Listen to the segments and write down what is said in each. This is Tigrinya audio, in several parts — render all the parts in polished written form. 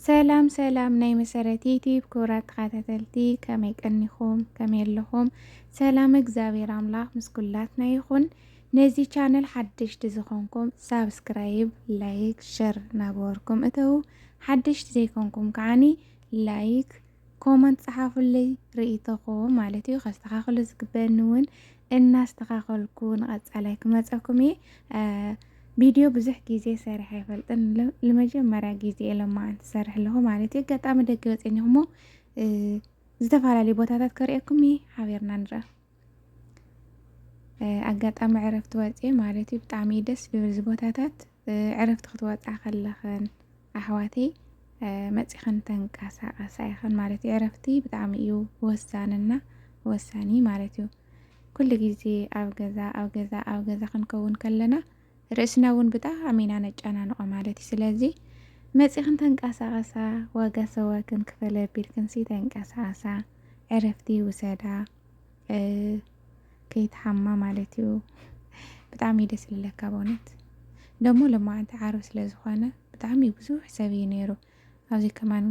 ሰላም ሰላም ናይ መሰረት ዩቲዩብ ክቡራት ተኸታተልቲ ከመይ ቀኒኹም ከመይ ኣለኹም? ሰላም እግዚአብሔር አምላክ ምስ ኩላትና ይኹን። ነዚ ቻነል ሓድሽቲ ዝኾንኩም ሳብስክራይብ ላይክ ሸር ናገበርኩም እተው ሓድሽቲ ዘይኮንኩም ከዓኒ ላይክ ኮመንት ጽሓፉለይ ርእይተኹም ማለት እዩ። ከስተኻኽሉ ዝግበአኒ እውን እናስተኻኸልኩ ንቐጻላይ ክመፀኩም እየ። ቪዲዮ ብዙሕ ጊዜ ሰሪሐ አይፈልጥን ለመጀመሪያ ጊዜ ለማ አንሰርሕ ለሁ ማለት እዩ። ገጣሚ ደገ ወፂኒ እሞ ዝተፈላለዩ ቦታታት ከሪአኩም ሓቢርና ንረአ። አጋጣሚ ዕረፍቲ ወፂ ማለት እዩ። ብጣዕሚ ደስ ዝብል ቦታታት ዕረፍቲ ክትወፃ ከለኸን ኣሕዋተይ መፂኸን ተንቀሳቐሳ ይኸን ማለት እዩ። ዕረፍቲ ብጣዕሚ እዩ ወሳንና ወሳኒ ማለት እዩ። ኩሉ ጊዜ ኣብ ገዛ ክንከውን ከለና ርእስና እውን ብጣዕሚ ኢና ነጨናንቆ ማለት እዩ። ስለዚ መፂኸን ተንቀሳቐሳ ዋጋ ሰዋ ክንክፈል ኣቢልክንሲ ተንቀሳቐሳ ዕረፍቲ ውሰዳ ከይትሓማ ማለት እዩ። ብጣዕሚ ደስ ዝብለካ በእውነት ደሞ ሎማዓንቲ ዓርቢ ስለ ዝኾነ ብጣዕሚ ብዙሕ ሰብ እዩ ነይሩ። ኣብዚ ከማን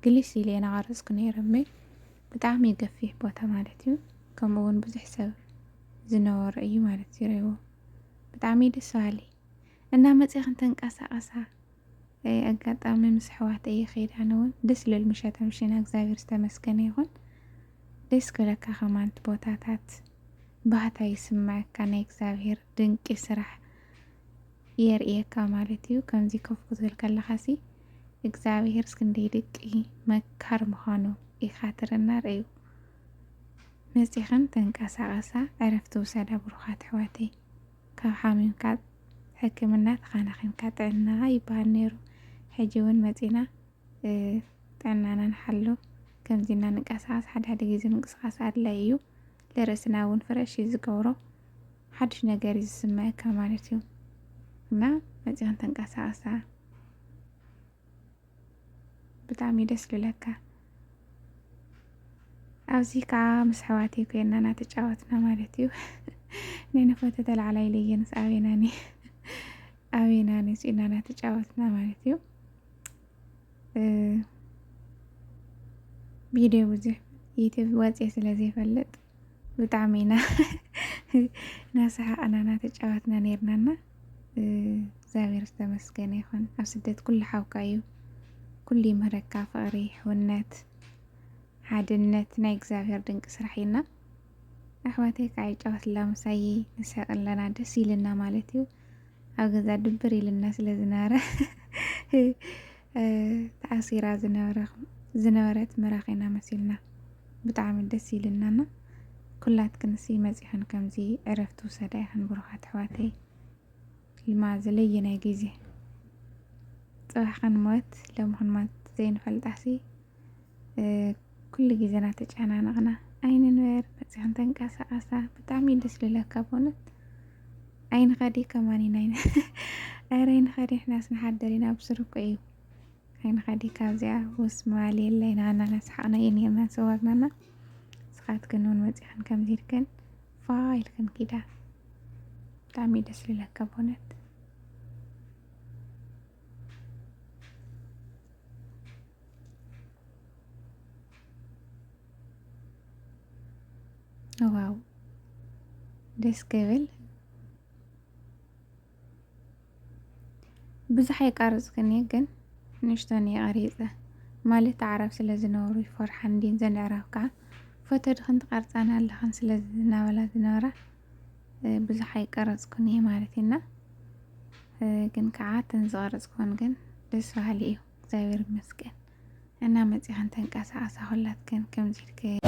ግልስ ኢለ ናቐረፅኩ ነይረ እመይ ብጣዕሚ ገፊሕ ቦታ ማለት እዩ። ከምኡ እውን ብዙሕ ሰብ ዝነበሮ እዩ ማለት ይረይዎ ብጣዕሚ ደስ በሃሊ እና መፂኸን ተንቀሳቐሳ ኣጋጣሚ ምስ ኣሕዋተይ ከይደ ኣነ እውን ደስ ዝብል ምሸት ኣምሽና እግዚአብሔር ዝተመስገነ ይኹን። ደስ ክብለካ ከማንቲ ቦታታት ባህታ ይስመዐካ ናይ እግዚአብሔር ድንቂ ስራሕ የርእየካ ማለት እዩ። ከምዚ ከፍ ክትብል ከለኻሲ እግዚአብሔር እስክንደይ ድቂ መካር ምዃኑ ኢኻ ትርዳእ እዩ። መፂኸን ተንቀሳቐሳ ዕረፍቲ ውሰዳ ብሩኻት ኣሕዋተይ ካብ ሓሚምካ ሕክምና ተኻናኺምካ ጥዕና ይበሃል ነይሩ። ሕጂ እውን መፂና ጥዕናና ንሓሎ ከምዚና ንቀሳቐስ ሓደ ጊዜ ምንቅስቓስ ኣድላይ እዩ። ለርእስና እውን ፍረሽ እዩ ዝገብሮ ሓድሽ ነገር እዩ ዝስመዐካ ማለት እዩ። እና መፂኸን ተንቀሳቐሳ ብጣዕሚ ደስ ዝብለካ ኣብዚ ከዓ ምስ ኣሕዋተይ ኮይና እናተጫወትና ማለት እዩ። ናይ ነፎቶ ተላዕላ ኢለየንስ ኣበይና ነፂና እናተጫወትና ማለት እዩ። ቪድዮ ብዙሕ ዩቲዩብ ወፂ ስለ ዘይፈልጥ ብጣዕሚ ኢና እናሰሓቕና እናተጫወትና ነይርናና እግዚአብሔር ዝተመስገነ ይኹን። ኣብ ስደት ኩሉ ሓውካ እዩ። ኩሉ ይምህረካ ፍቕሪ ሕውነት ሓድነት ናይ እግዚአብሔር ድንቂ ስራሕ ኢና። ኣሕዋተይ ከዓ ይጫወትላ ምሳይ ንስሕቅ ኣለና ደስ ኢልና ማለት እዩ። ኣብ ገዛ ድብር ኢልና ስለ ዝነበረ ተኣሲራ ዝነበረት መራኺና መሲልና ብጣዕሚ ደስ ኢልናና። ኩላትክንሲ መፂኸን ከምዚ ዕረፍቲ ውሰዳ ይኹን ብሩኻት ኣሕዋተይ ልማ ዘለየናይ ጊዜ ፅባሕ ክንሞት ሎሚ ክንሞት ዘይንፈልጣሲ ኩሉ ጊዜ እናተጨናነቕና ኣይንንበር መፂኸን ተንቀሳቐሳ ብጣዕሚ ደስ ዝብለካ በእውነት ኣይንኸዲ ከማኒ ኣረ ኣይንኸዲ ሕናስ ንሓደር ኢና ብስርኮ እዩ ኣይንኸዲ ካብዚኣ ውስ መባል የለ ኢና እናሰሓቕና እየ ነርና ሰዋግናና ስኻትክን እውን መፂኸን ከምዚ ኢልክን ፋ ኢልክን ኪዳ ብጣዕሚ ደስ ዝብለካ በእውነት ዋው ደስ ክብል ብዙሕ ኣይቀረፅክን እየ ግን ንእሽተን እየ ቀሪፀ ማለት ዓረብ ስለ ዝነበሩ ይፈርሓን እንዲን ዘንዕረፍ ከዓ ፎቶ ድኽን ትቐርፃና ኣለኸን ስለ ዝነበላ ዝነበራ ብዙሕ ኣይቀረፅኩን እየ ማለት ኢና ግን ከዓ ተን ዝቐረፅኩን ግን ደስ በሃሊ እዩ እግዚአብሔር ይመስገን። እና መፂኸን ተንቀሳቐሳ ኩላትክን ከምዚ ኢልክን